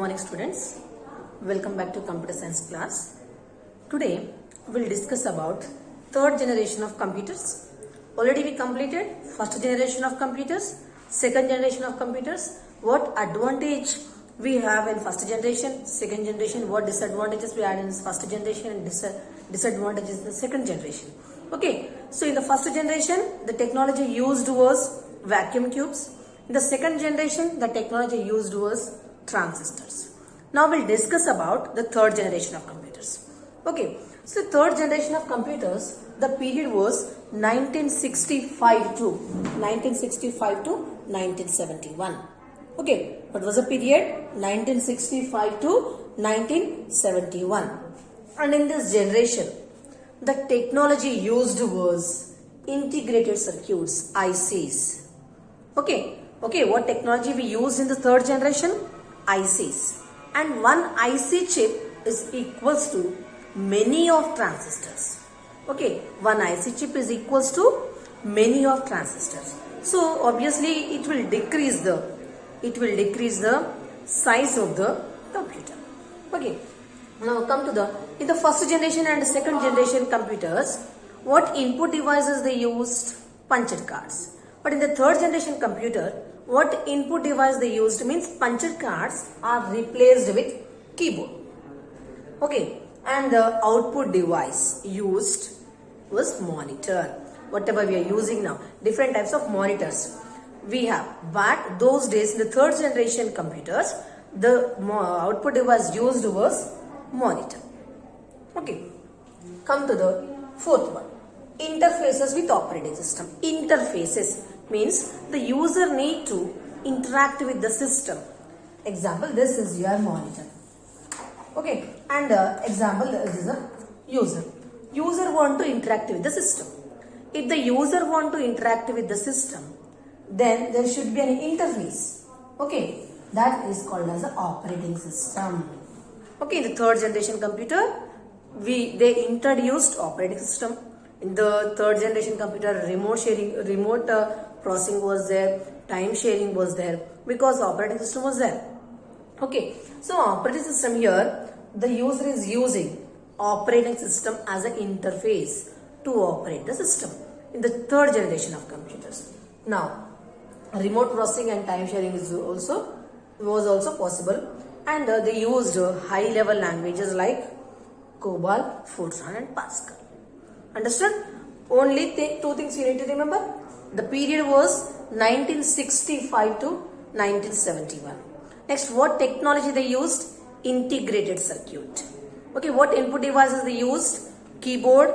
morning students. Welcome back to computer science class. Today we'll discuss about third generation of computers. Already we completed first generation of computers, second generation of computers. What advantage we have in first generation, second generation, what disadvantages we had in first generation and disadvantages in the second generation. Okay, so in the first generation the technology used was vacuum tubes. In the second generation the technology used was transistors. Now we'll discuss about the third generation of computers. Okay, so third generation of computers, the period was 1965 to 1971. Okay, what was the period? 1965 to 1971. And in this generation, the technology used was integrated circuits, ICs. Okay, what technology we used in the third generation? ICs. And one IC chip is equals to many of transistors. Okay, one IC chip is equals to many of transistors. So obviously it will decrease the size of the computer. Okay, now come to in the first generation and second generation computers, what input devices they used? Punched cards. But in the third generation computer, what input device they used means punched cards are replaced with keyboard. Okay, and the output device used was monitor. Whatever we are using now, different types of monitors we have. But those days in the third generation computers, the output device used was monitor. Okay, come to the fourth one. Interfaces with operating system. Interfaces means the user need to interact with the system. Example, this is your monitor. Okay, and example, this is a user. User want to interact with the system. If the user want to interact with the system, then there should be an interface. Okay, that is called as the operating system. Okay, in the third generation computer, they introduced operating system. In the third generation computer, remote processing was there, time sharing was there, because operating system was there. Okay, so operating system here, the user is using operating system as an interface to operate the system in the third generation of computers. Now, remote processing and time sharing was also possible, and they used high level languages like COBOL, Fortran and Pascal. Understood? Only two things you need to remember. The period was 1965 to 1971. Next, what technology they used? Integrated circuit. Okay, what input devices they used? Keyboard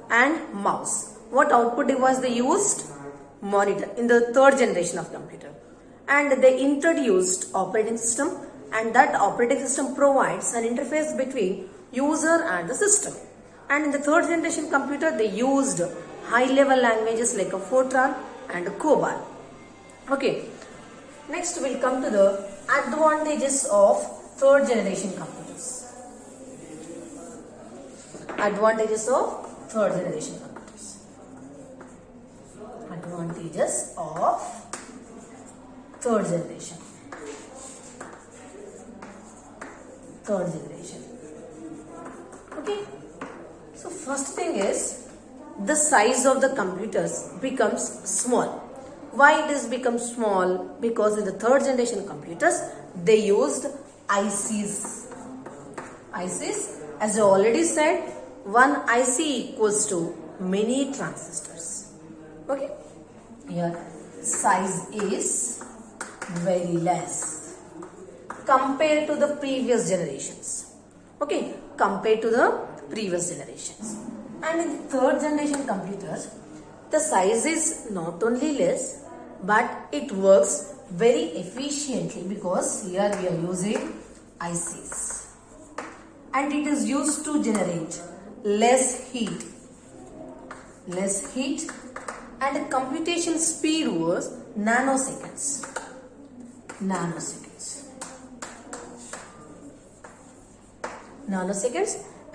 and mouse. What output device they used? Monitor in the third generation of computer. And they introduced operating system, and that operating system provides an interface between user and the system. And in the third generation computer, they used high level languages like a Fortran and COBOL. Okay, next we'll come to the advantages of third generation computers. Advantages of third generation computers. Advantages of third generation. Third generation. Okay. So first thing is, the size of the computers becomes small. Why it is become small? Because in the third generation computers, they used ICs. ICs, as I already said, one IC equals to many transistors. Okay, here size is very less compared to the previous generations. Okay, compared to the previous generations. And in third generation computers, the size is not only less, but it works very efficiently, because here we are using ICs, and it is used to generate less heat, and the computation speed was nanoseconds,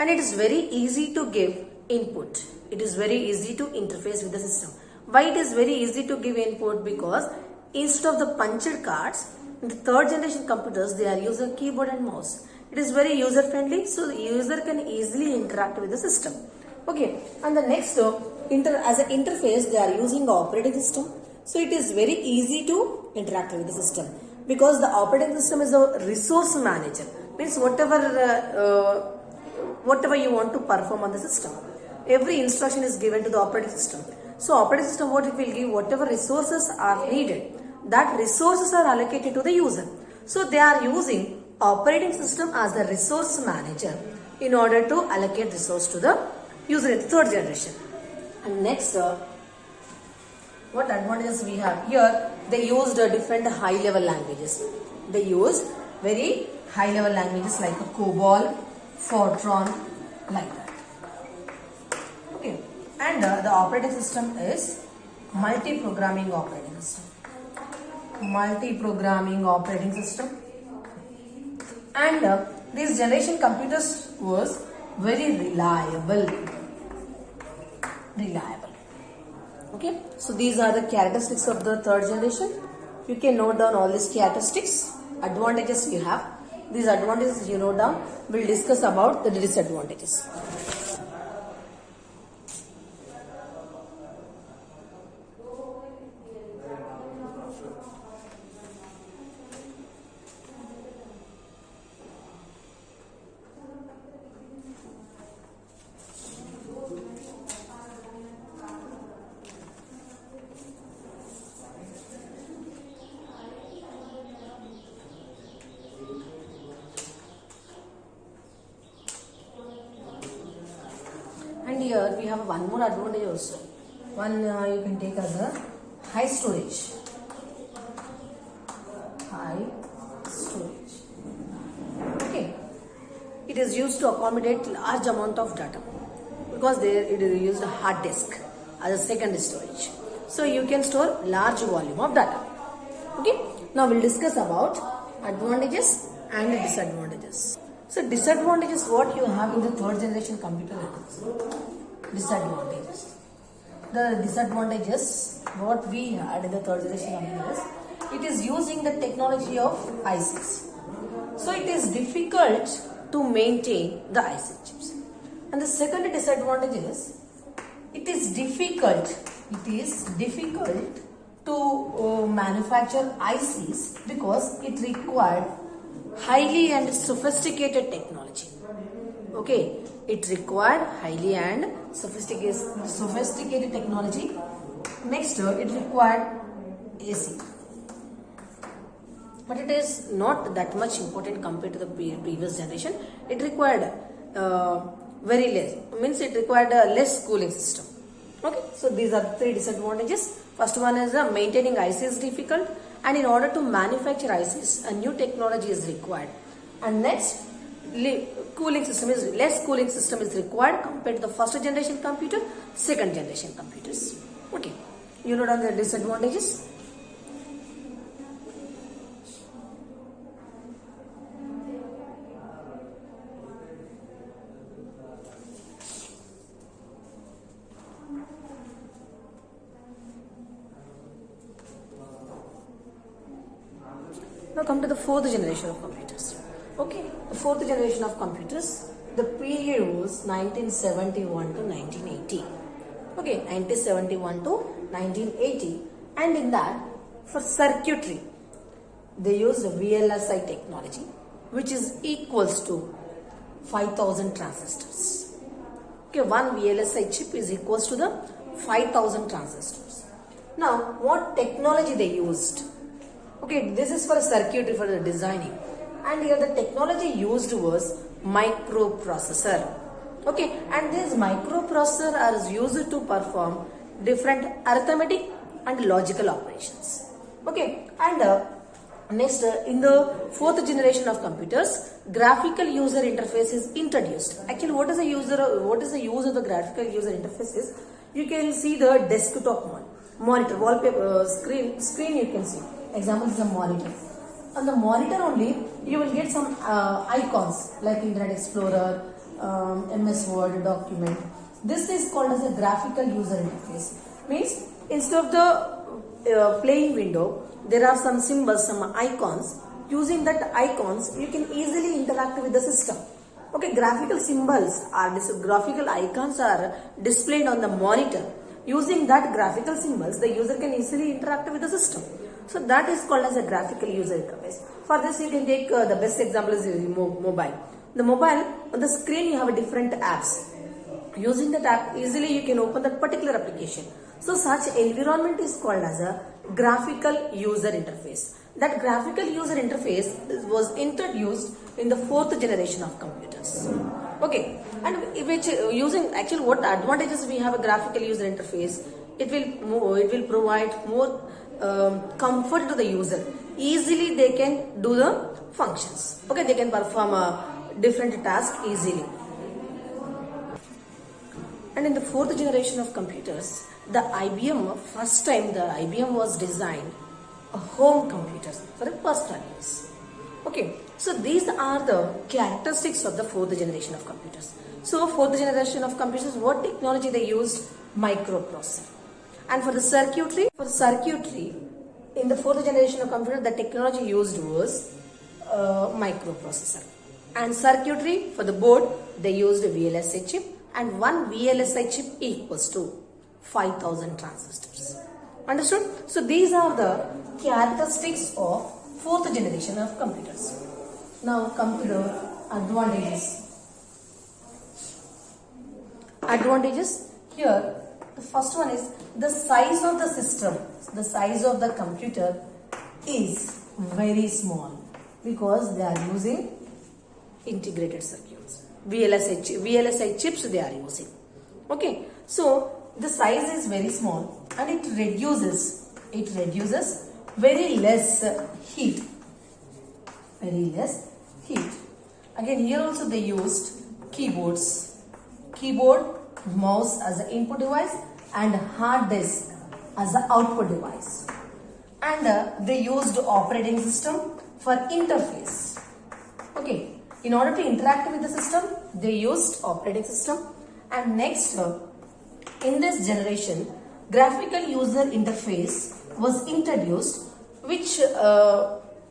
and it is very easy to give input. It is very easy to interface with the system. Why it is very easy to give input? Because instead of the punched cards, In the third generation computers, they are using keyboard and mouse. It is very user friendly, so the user can easily interact with the system. Okay, and the next as an interface, they are using the operating system. So it is very easy to interact with the system because the operating system is a resource manager. Means whatever you want to perform on the system, every instruction is given to the operating system. So operating system, what it will give, whatever resources are needed, that resources are allocated to the user. So they are using operating system as the resource manager in order to allocate resource to the user in the third generation. And next, what advantages we have here? They used different high level languages. They used very high level languages like COBOL, Fortran, like that. Okay, and the operating system is multi-programming operating system. Multi-programming operating system. And this generation computers was very reliable. Okay, so these are the characteristics of the third generation. You can note down all these characteristics, advantages you have. These advantages you note down. We'll discuss about the disadvantages. And here we have one more advantage also. One you can take as a high storage. High storage. Okay. It is used to accommodate large amount of data because there it is used a hard disk as a second storage. So you can store large volume of data. Okay. Now we'll discuss about advantages and disadvantages. So disadvantages what you have in the third generation computer. Disadvantages. The disadvantages what we had in the third generation computers, it is using the technology of ICs. So it is difficult to maintain the IC chips. And the second disadvantage is it is difficult to manufacture ICs because it required highly and sophisticated technology. Okay, it required highly and sophisticated technology. Next, it required AC, but it is not that much important compared to the previous generation. It required very less, means it required a less cooling system. Okay, so these are three disadvantages. First one is maintaining IC is difficult, and in order to manufacture ICs, a new technology is required. And next, cooling system is less cooling system is required compared to the first generation computer, second generation computers. Okay, you note on the disadvantages. Now come to the fourth generation of computers. Okay, the fourth generation of computers, the period was 1971 to 1980. Okay, 1971 to 1980, and in that, for circuitry, they used VLSI technology, which is equals to 5,000 transistors. Okay, one VLSI chip is equals to the 5,000 transistors. Now, what technology they used? Okay, this is for circuitry, for the designing, and here the technology used was microprocessor. Okay, and this microprocessor is used to perform different arithmetic and logical operations. Okay, and next in the fourth generation of computers, graphical user interface is introduced. Actually, what is the use of the graphical user interface is, you can see the desktop monitor, wallpaper, screen you can see. Example is a monitor. On the monitor only, you will get some icons like Internet Explorer, MS Word document. This is called as a graphical user interface. Means instead of the playing window, there are some symbols, some icons. Using that icons, you can easily interact with the system. Okay, graphical symbols are graphical icons are displayed on the monitor. Using that graphical symbols, the user can easily interact with the system. So that is called as a graphical user interface. For this, you can take the best example is mobile. The mobile, on the screen you have a different apps. Using that app, easily you can open that particular application. So such environment is called as a graphical user interface. That graphical user interface was introduced in the 4th generation of computers. Okay, and which using actually what advantages we have a graphical user interface, it will provide more comfort to the user. Easily they can do the functions. Okay, they can perform a different task easily. And in the 4th generation of computers, the IBM, first time the IBM was designed a home computers for a personal use. Okay, so these are the characteristics of the 4th generation of computers. So 4th generation of computers, what technology they used? Microprocessor. And for the circuitry, in the 4th generation of computer, the technology used was microprocessor. And circuitry, for the board, they used a VLSI chip, and one VLSI chip equals to 5000 transistors. Understood? So these are the characteristics of 4th generation of computers. Now come to the advantages. Advantages, here the first one is the size of the system. The size of the computer is very small because they are using integrated circuits. VLSI chips they are using. Okay, so the size is very small and it reduces very less heat. Again, here also they used keyboard, mouse as an input device and hard disk as an output device. And they used operating system for interface. Okay, in order to interact with the system, they used operating system. And next, in this generation, graphical user interface was introduced, which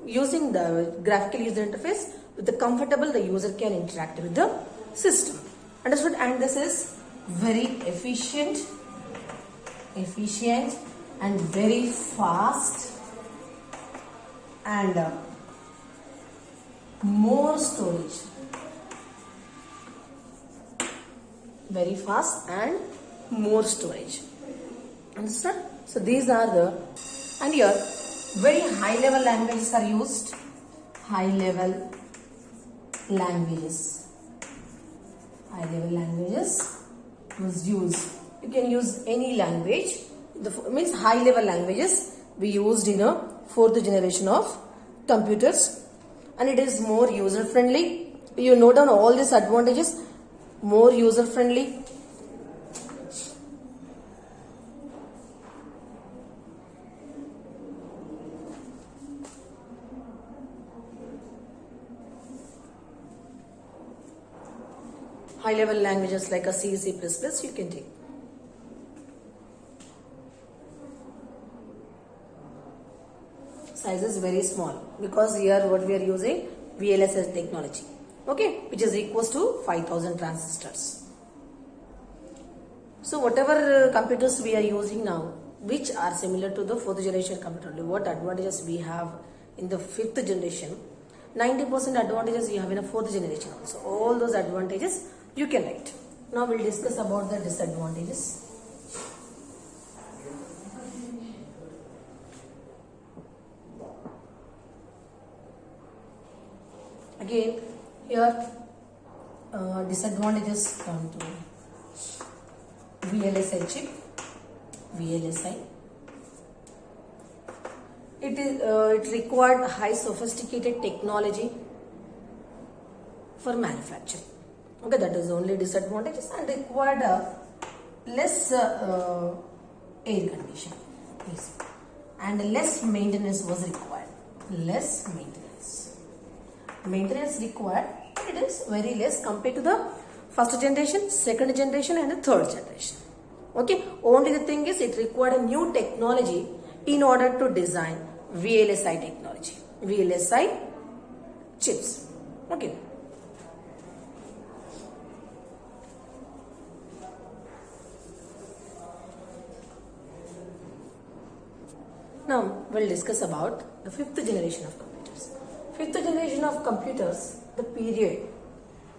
using the graphical user interface, with the comfortable the user can interact with the system. Understood? And this is very efficient and very fast and more storage. Very fast and more storage. Understood? So these are the, and here very high level languages are used. High level languages was used. You can use any language. Means high level languages we used in a 4th generation of computers, and it is more user friendly. You note down all these advantages. More user friendly. High level languages like a C, C++ you can take. Size is very small because here what we are using VLSI technology. Okay, which is equals to 5000 transistors. So whatever computers we are using now, which are similar to the 4th generation computer, what advantages we have in the 5th generation, 90% advantages you have in a 4th generation also. All those advantages you can write. Now we'll discuss about the disadvantages. Again, here disadvantages come to VLSI chip. VLSI. It required high sophisticated technology for manufacturing. Okay, that is only disadvantages, and required less air conditioning, and less maintenance was required. Less maintenance required, but it is very less compared to the 1st generation, 2nd generation and the 3rd generation. Okay, only the thing is it required a new technology in order to design VLSI technology, VLSI chips. Okay. Now we'll discuss about the fifth generation of computers. Fifth generation of computers, the period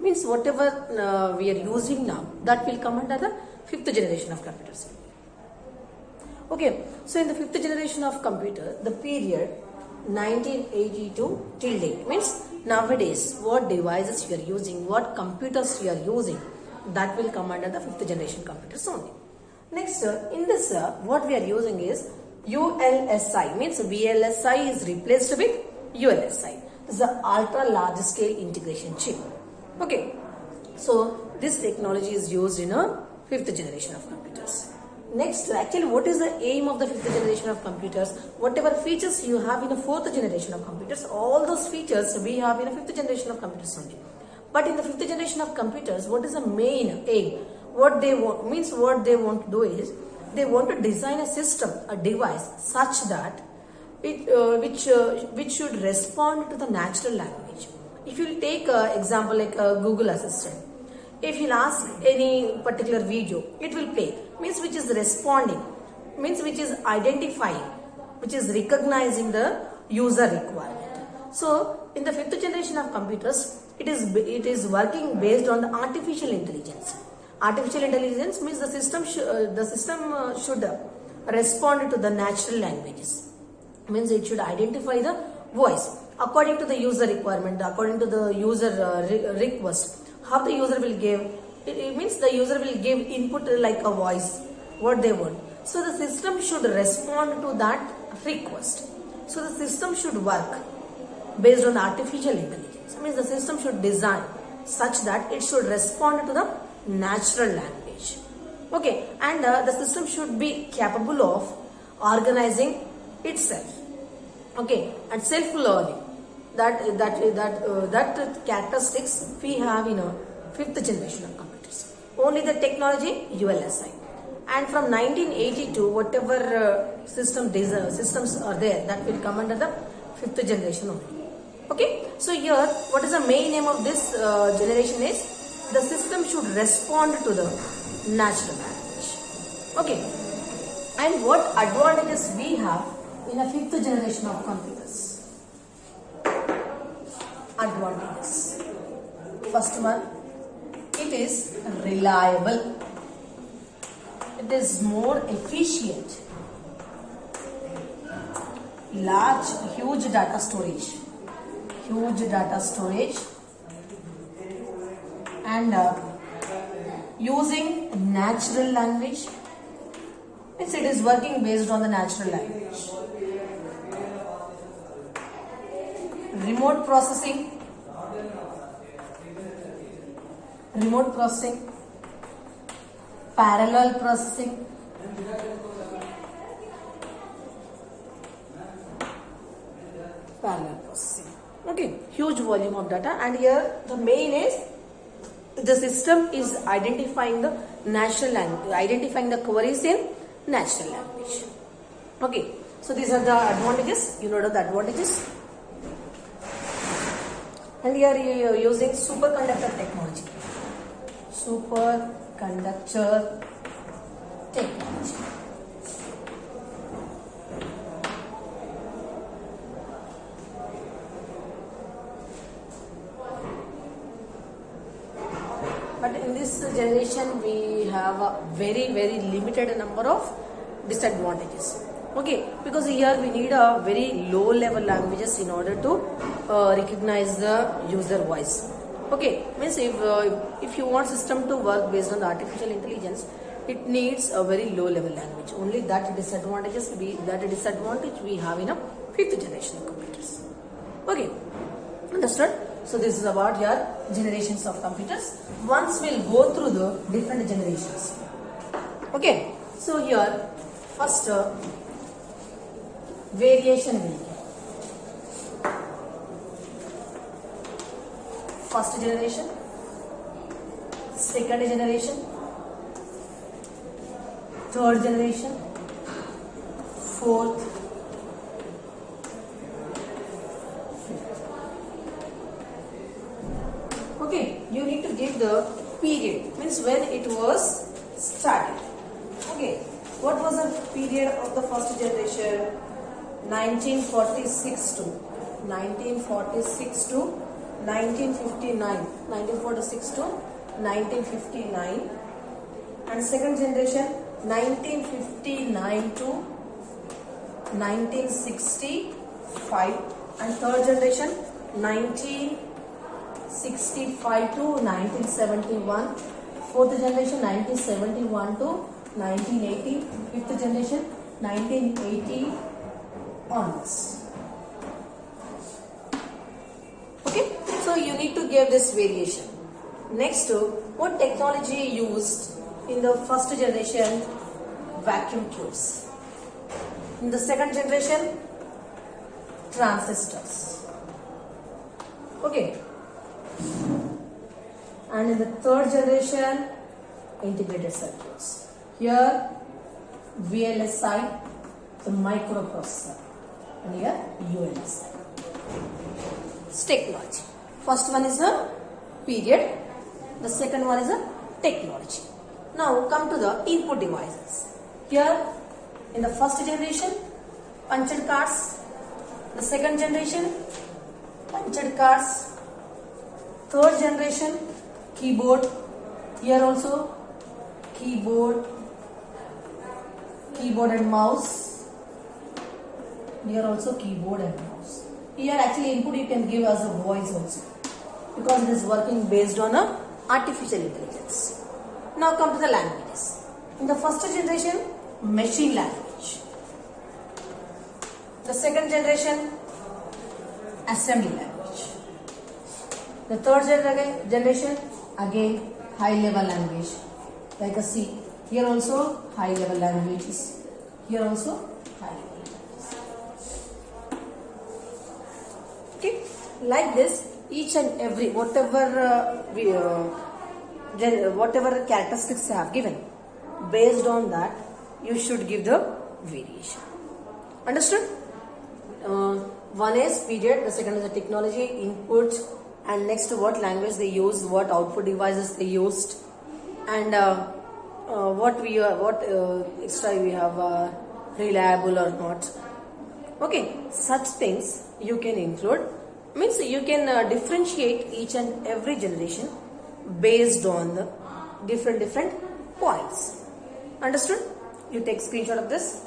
means whatever we are using now, that will come under the fifth generation of computers. Okay, so in the fifth generation of computer, the period 1982 till date means nowadays what devices you are using, what computers you are using, that will come under the fifth generation computers only. Next, in this what we are using is ULSI, means VLSI is replaced with ULSI. This is the ultra large scale integration chip. Okay, so this technology is used in a fifth generation of computers. Next, actually what is the aim of the fifth generation of computers? Whatever features you have in a fourth generation of computers, all those features we have in a fifth generation of computers only. But in the fifth generation of computers, what is the main aim? What they want means what they want to do is they want to design a system, a device such that it which should respond to the natural language. If you take example like a Google Assistant, if you'll ask any particular video, it will play, means which is responding, means which is identifying, which is recognizing the user requirement. So in the fifth generation of computers, it is working based on the artificial intelligence. Artificial intelligence means the system should respond to the natural languages, means it should identify the voice according to the user requirement, according to the user request. How the user will give, it means the user will give input like a voice, what they want. So the system should respond to that request. So the system should work based on artificial intelligence. It means the system should design such that it should respond to the natural language. Okay, and the system should be capable of organizing itself. Okay, and self-learning. That characteristics we have in a fifth generation of computers. Only the technology ULSI. And from 1982, whatever systems are there, that will come under the fifth generation only. Okay, so here what is the main aim of this generation is the system should respond to the natural language. Okay, and what advantages we have in a fifth generation of computers? Advantages. First one, it is reliable. It is more efficient. Huge data storage. And using natural language. Means it is working based on the natural language. Remote processing, parallel processing, okay, huge volume of data. And here the main is the system is identifying the natural language, identifying the queries in natural language. Okay, so these are the advantages. You know the advantages. And here you are using superconductor technology. Superconductor technology. But in this generation we have a very limited number of disadvantages. Okay, because here we need a very low level languages in order to recognize the user voice. Okay, means if you want system to work based on the artificial intelligence, it needs a very low level language. Only that disadvantage we have in a fifth generation of computers. Okay, understood? So this is about your generations of computers. Once we'll go through the different generations. Okay, so here first variation will get. First generation, second generation, third generation, fourth, you need to give the period, means when it was started. Okay, what was the period of the first generation? 1946 to 1946 to 1959. 1946 to 1959. And second generation 1959 to 1965. And third generation 1965 to 1971. Fourth generation 1971 to 1980. Fifth generation 1980 onwards. Okay, so you need to give this variation. Next, what technology used in the first generation? Vacuum tubes. In the second generation, transistors. Okay, and in the third generation, integrated circuits. Here VLSI, the microprocessor, and here ULSI. It's technology. First one is a period, the second one is a technology. Now come to the input devices. Here in the first generation, punched cards. The second generation, punched cards. Third generation, keyboard. Here also keyboard and mouse. Here also keyboard and mouse. Here actually input you can give as a voice also, because it is working based on a artificial intelligence. Now come to the languages. In the first generation, machine language. The second generation, assembly language. The third generation, again high level language, like a C. Here also high level languages. Here also high level languages. Okay, like this, each and every whatever characteristics I have given, based on that you should give the variation. Understood? One is period, the second is the technology, input, and next what language they used, what output devices they used, and what extra we have, reliable or not. Okay, such things you can include. Means you can differentiate each and every generation based on the different points. Understood? You take screenshot of this.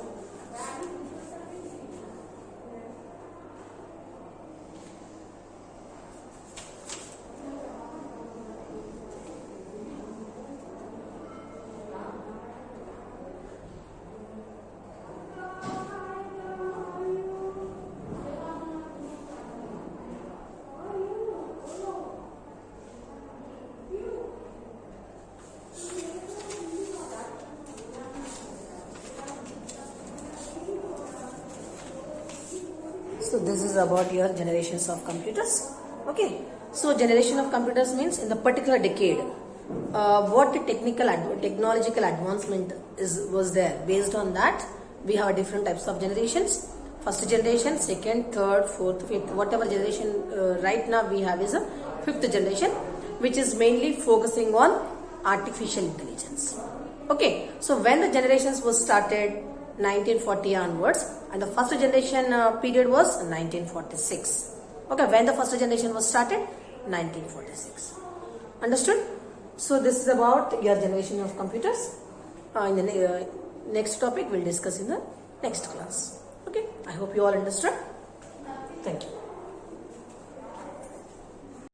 So this is about your generations of computers. Okay. So generation of computers means in the particular decade, what the technological advancement was there. Based on that, we have different types of generations. First generation, second, third, fourth, fifth. Whatever generation right now we have is a fifth generation, which is mainly focusing on artificial intelligence. Okay. So when the generations was started, 1940 onwards, and the first generation period was 1946. Okay, when the first generation was started, 1946. Understood? So this is about your generation of computers. In the next topic, we'll discuss in the next class. Okay, I hope you all understood. Thank you.